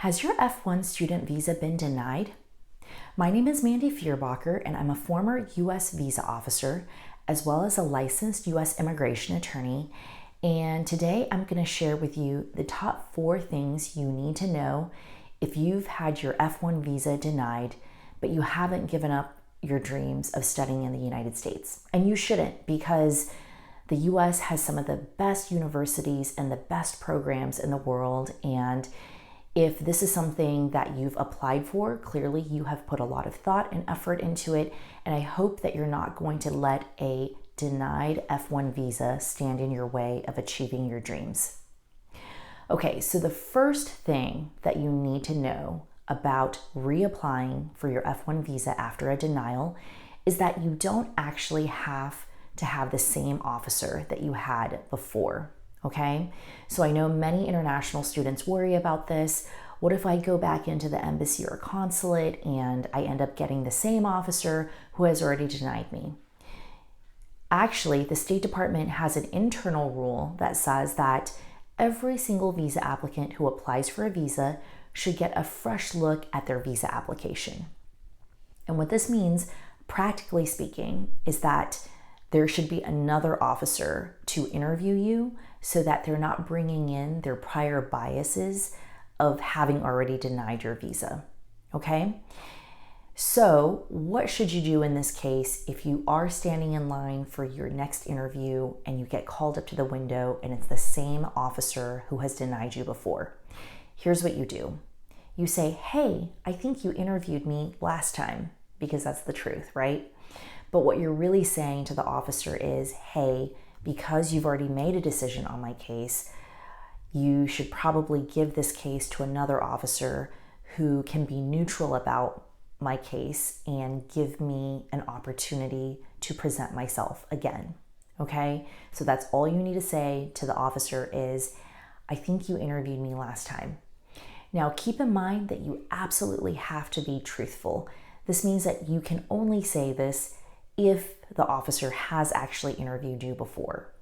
Has your F-1 student visa been denied? My name is Mandy Fierbacher, and I'm a former U.S. visa officer, as well as a licensed U.S. immigration attorney. And today I'm going to share with you the top 4 things you need to know if you've had your F-1 visa denied, but you haven't given up your dreams of studying in the United States. And you shouldn't, because the U.S. has some of the best universities and the best programs in the world. And if this is something that you've applied for, clearly you have put a lot of thought and effort into it, and I hope that you're not going to let a denied F-1 visa stand in your way of achieving your dreams. Okay, so the first thing that you need to know about reapplying for your F-1 visa after a denial is that you don't actually have to have the same officer that you had before. Okay, so I know many international students worry about this. What if I go back into the embassy or consulate and I end up getting the same officer who has already denied me? Actually, the State Department has an internal rule that says that every single visa applicant who applies for a visa should get a fresh look at their visa application. And what this means, practically speaking, is that there should be another officer to interview you so that they're not bringing in their prior biases of having already denied your visa, okay? So what should you do in this case if you are standing in line for your next interview and you get called up to the window and it's the same officer who has denied you before? Here's what you do. You say, hey, I think you interviewed me last time, because that's the truth, right? But what you're really saying to the officer is, hey, because you've already made a decision on my case, you should probably give this case to another officer who can be neutral about my case and give me an opportunity to present myself again. Okay? So that's all you need to say to the officer is, I think you interviewed me last time. Now, keep in mind that you absolutely have to be truthful. This means that you can only say this if the officer has actually interviewed you before.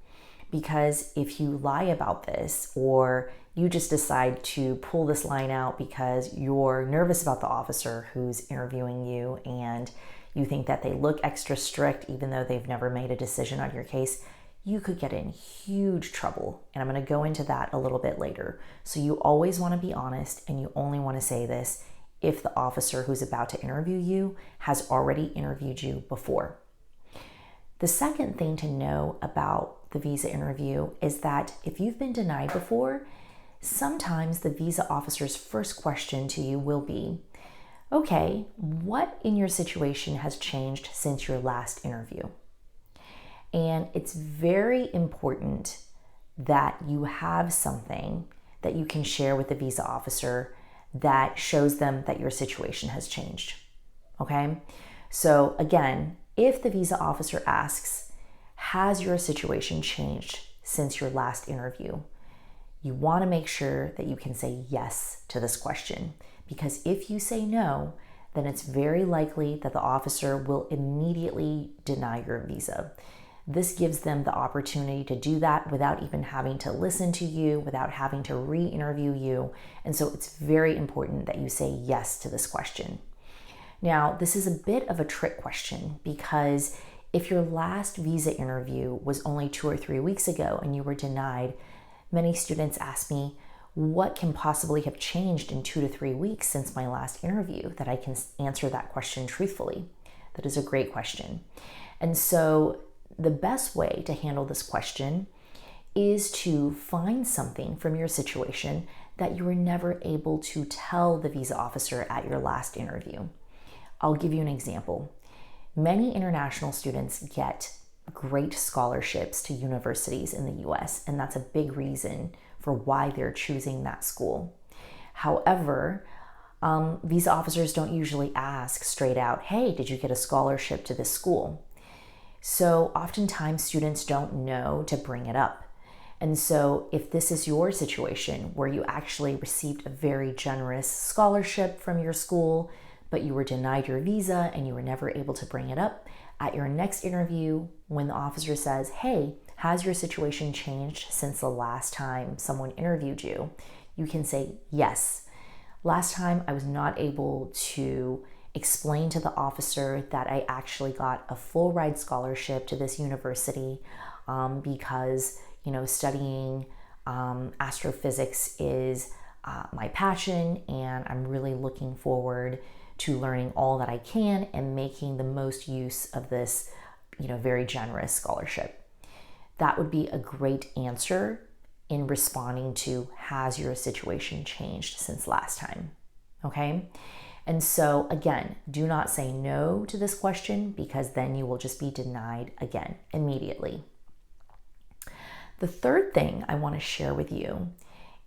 Because if you lie about this, or you just decide to pull this line out because you're nervous about the officer who's interviewing you and you think that they look extra strict even though they've never made a decision on your case, you could get in huge trouble. And I'm going to go into that a little bit later. So you always want to be honest, and you only want to say this if the officer who's about to interview you has already interviewed you before. The second thing to know about the visa interview is that if you've been denied before, sometimes the visa officer's first question to you will be, okay, what in your situation has changed since your last interview? And it's very important that you have something that you can share with the visa officer that shows them that your situation has changed, okay? So again, if the visa officer asks, has your situation changed since your last interview? You want to make sure that you can say yes to this question, because if you say no, then it's very likely that the officer will immediately deny your visa. This gives them the opportunity to do that without even having to listen to you, without having to re-interview you. And so it's very important that you say yes to this question. Now, this is a bit of a trick question, because if your last visa interview was only 2 or 3 weeks ago and you were denied, many students ask me, what can possibly have changed in 2 to 3 weeks since my last interview that I can answer that question truthfully? That is a great question. And so the best way to handle this question is to find something from your situation that you were never able to tell the visa officer at your last interview. I'll give you an example. Many international students get great scholarships to universities in the US, and that's a big reason for why they're choosing that school. However, visa officers don't usually ask straight out, hey, did you get a scholarship to this school? So oftentimes students don't know to bring it up. And so if this is your situation where you actually received a very generous scholarship from your school, but you were denied your visa and you were never able to bring it up, at your next interview, when the officer says, hey, has your situation changed since the last time someone interviewed you? You can say, yes, Last time I was not able to explain to the officer that I actually got a full ride scholarship to this university because, studying astrophysics is my passion, and I'm really looking forward to learning all that I can and making the most use of this, very generous scholarship. That would be a great answer in responding to, has your situation changed since last time? Okay. And so again, do not say no to this question, because then you will just be denied again immediately. The third thing I want to share with you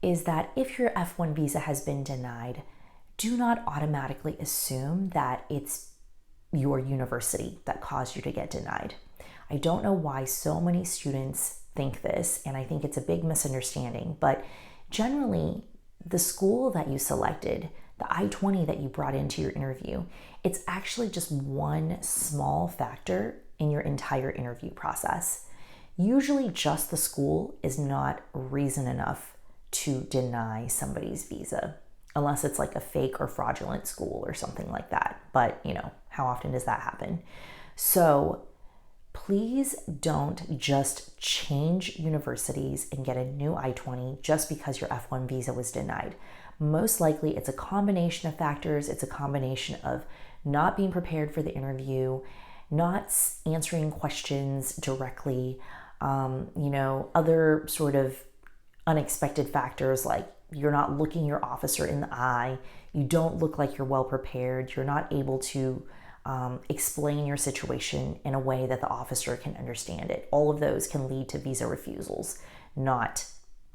is that if your F-1 visa has been denied, do not automatically assume that it's your university that caused you to get denied. I don't know why so many students think this, and I think it's a big misunderstanding, but generally the school that you selected, the I-20 that you brought into your interview, it's actually just one small factor in your entire interview process. Usually just the school is not reason enough to deny somebody's visa, unless it's like a fake or fraudulent school or something like that. But how often does that happen? So please don't just change universities and get a new I-20 just because your F-1 visa was denied. Most likely it's a combination of factors. It's a combination of not being prepared for the interview, not answering questions directly, other sort of unexpected factors, like you're not looking your officer in the eye, you don't look like you're well prepared, you're not able to explain your situation in a way that the officer can understand it. All of those can lead to visa refusals, not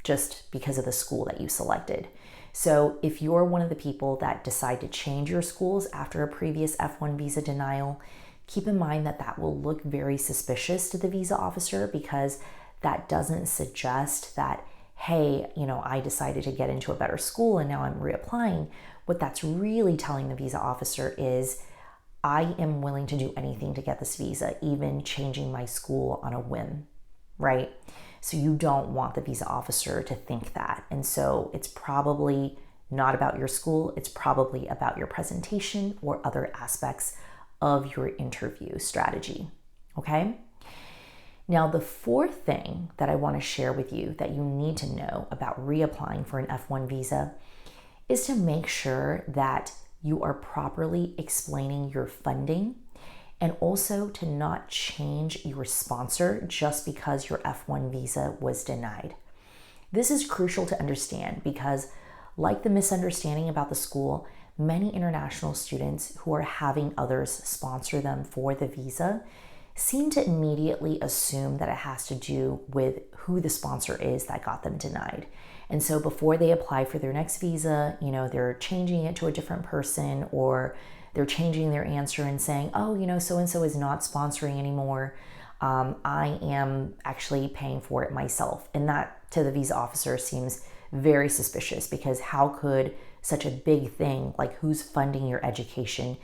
just because of the school that you selected. So if you're one of the people that decide to change your schools after a previous F-1 visa denial, keep in mind that that will look very suspicious to the visa officer, because that doesn't suggest that, hey, I decided to get into a better school and now I'm reapplying. What that's really telling the visa officer is, I am willing to do anything to get this visa, even changing my school on a whim, right? So you don't want the visa officer to think that. And so it's probably not about your school. It's probably about your presentation or other aspects of your interview strategy, okay? Now, the fourth thing that I want to share with you that you need to know about reapplying for an F-1 visa is to make sure that you are properly explaining your funding, and also to not change your sponsor just because your F-1 visa was denied. This is crucial to understand because, like the misunderstanding about the school, many international students who are having others sponsor them for the visa seem to immediately assume that it has to do with who the sponsor is that got them denied. And so before they apply for their next visa, they're changing it to a different person, or they're changing their answer and saying, oh, so-and-so is not sponsoring anymore. I am actually paying for it myself. And that to the visa officer seems very suspicious, because how could such a big thing like who's funding your education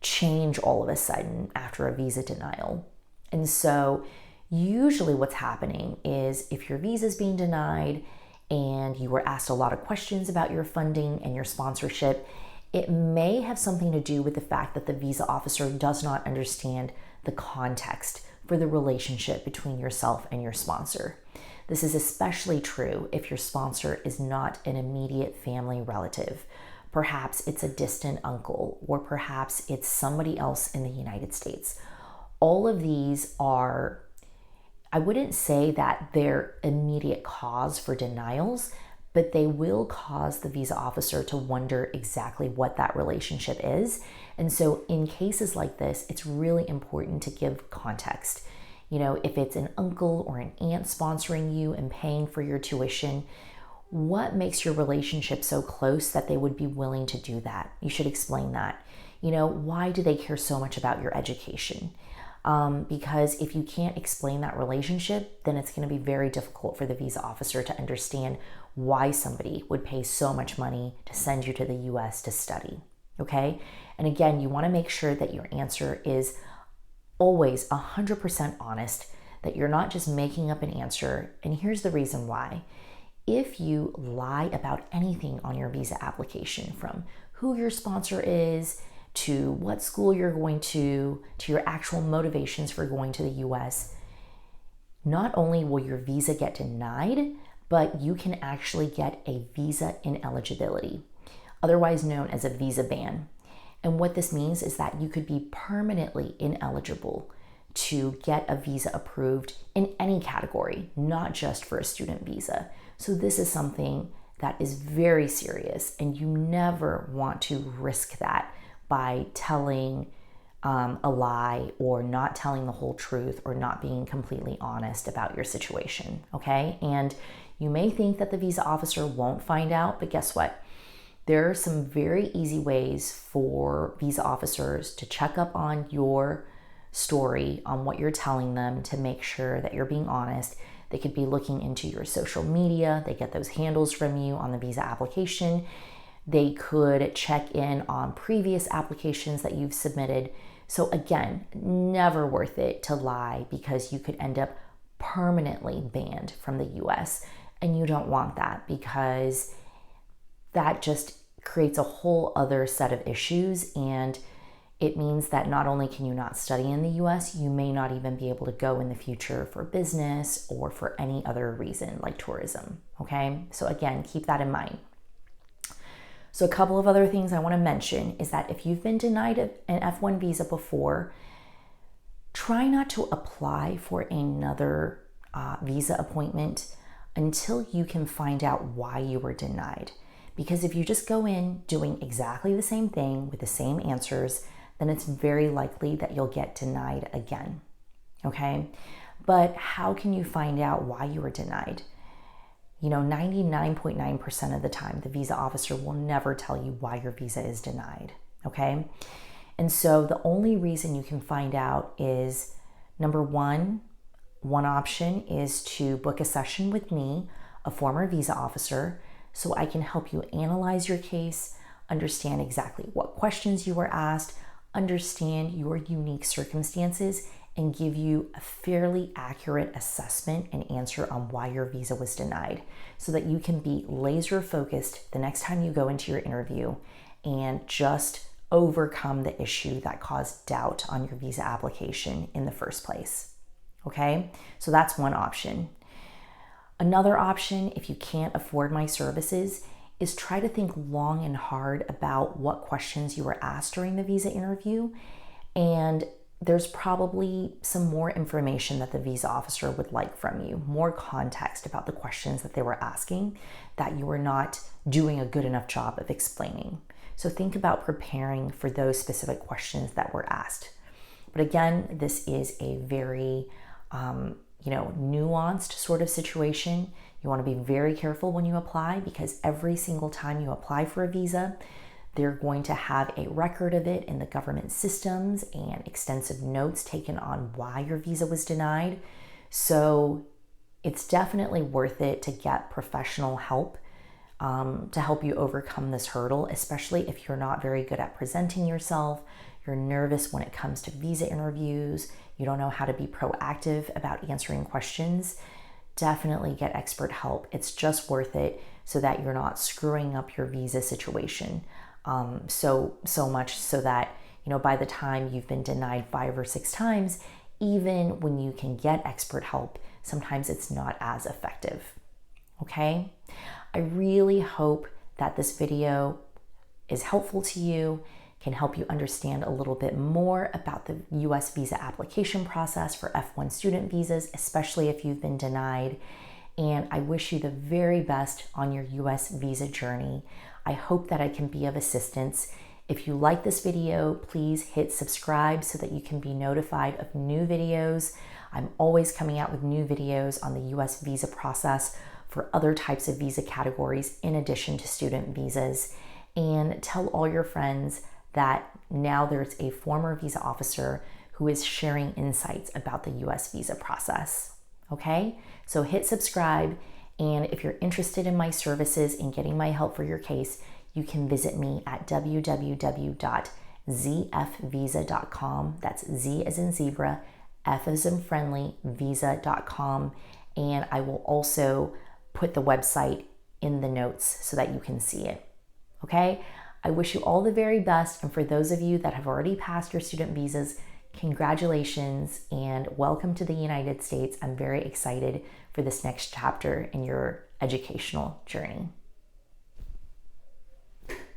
change all of a sudden after a visa denial? And so usually what's happening is, if your visa is being denied and you were asked a lot of questions about your funding and your sponsorship, it may have something to do with the fact that the visa officer does not understand the context for the relationship between yourself and your sponsor. This is especially true if your sponsor is not an immediate family relative. Perhaps it's a distant uncle, or perhaps it's somebody else in the United States. All of these are, I wouldn't say that they're immediate cause for denials, but they will cause the visa officer to wonder exactly what that relationship is. And so in cases like this, it's really important to give context. If it's an uncle or an aunt sponsoring you and paying for your tuition, what makes your relationship so close that they would be willing to do that? You should explain that. Why do they care so much about your education? Because if you can't explain that relationship, then it's going to be very difficult for the visa officer to understand why somebody would pay so much money to send you to the US to study, okay? And again, you want to make sure that your answer is always 100% honest, that you're not just making up an answer. And here's the reason why. if you lie about anything on your visa application, from who your sponsor is, to what school you're going to your actual motivations for going to the US, not only will your visa get denied, but you can actually get a visa ineligibility, otherwise known as a visa ban. And what this means is that you could be permanently ineligible to get a visa approved in any category, not just for a student visa. So this is something that is very serious, and you never want to risk that by telling a lie, or not telling the whole truth, or not being completely honest about your situation, okay? And you may think that the visa officer won't find out, but guess what? There are some very easy ways for visa officers to check up on your story, on what you're telling them, to make sure that you're being honest. They could be looking into your social media. They get those handles from you on the visa application. They could check in on previous applications that you've submitted. So again, never worth it to lie, because you could end up permanently banned from the US. And you don't want that, because that just creates a whole other set of issues. And it means that not only can you not study in the US, you may not even be able to go in the future for business or for any other reason like tourism, okay? So again, keep that in mind. So a couple of other things I want to mention is that if you've been denied an F-1 visa before, try not to apply for another visa appointment until you can find out why you were denied. Because if you just go in doing exactly the same thing with the same answers, then it's very likely that you'll get denied again, okay? But how can you find out why you were denied? 99.9% of the time, the visa officer will never tell you why your visa is denied, okay? And so the only reason you can find out is, number one option is to book a session with me, a former visa officer, so I can help you analyze your case, understand exactly what questions you were asked, understand your unique circumstances, and give you a fairly accurate assessment and answer on why your visa was denied, so that you can be laser focused the next time you go into your interview and just overcome the issue that caused doubt on your visa application in the first place. Okay, so that's one option. Another option, if you can't afford my services, is try to think long and hard about what questions you were asked during the visa interview. And there's probably some more information that the visa officer would like from you, more context about the questions that they were asking that you were not doing a good enough job of explaining. So think about preparing for those specific questions that were asked. But again, this is a very nuanced sort of situation. You want to be very careful when you apply, because every single time you apply for a visa, they're going to have a record of it in the government systems and extensive notes taken on why your visa was denied. So it's definitely worth it to get professional help to help you overcome this hurdle, especially if you're not very good at presenting yourself, you're nervous when it comes to visa interviews, you don't know how to be proactive about answering questions. Definitely get expert help. It's just worth it, so that you're not screwing up your visa situation. So much so that, by the time you've been denied 5 or 6 times, even when you can get expert help, sometimes it's not as effective. Okay? I really hope that this video is helpful to you, can help you understand a little bit more about the US visa application process for F-1 student visas, especially if you've been denied. And I wish you the very best on your US visa journey. I hope that I can be of assistance. If you like this video, please hit subscribe so that you can be notified of new videos. I'm always coming out with new videos on the US visa process for other types of visa categories in addition to student visas. And tell all your friends that now there's a former visa officer who is sharing insights about the US visa process. Okay? So hit subscribe, and if you're interested in my services and getting my help for your case, you can visit me at www.zfvisa.com. That's Z as in zebra, F as in friendly, visa.com. And I will also put the website in the notes so that you can see it. Okay? I wish you all the very best. And for those of you that have already passed your student visas, congratulations and welcome to the United States. I'm very excited for this next chapter in your educational journey.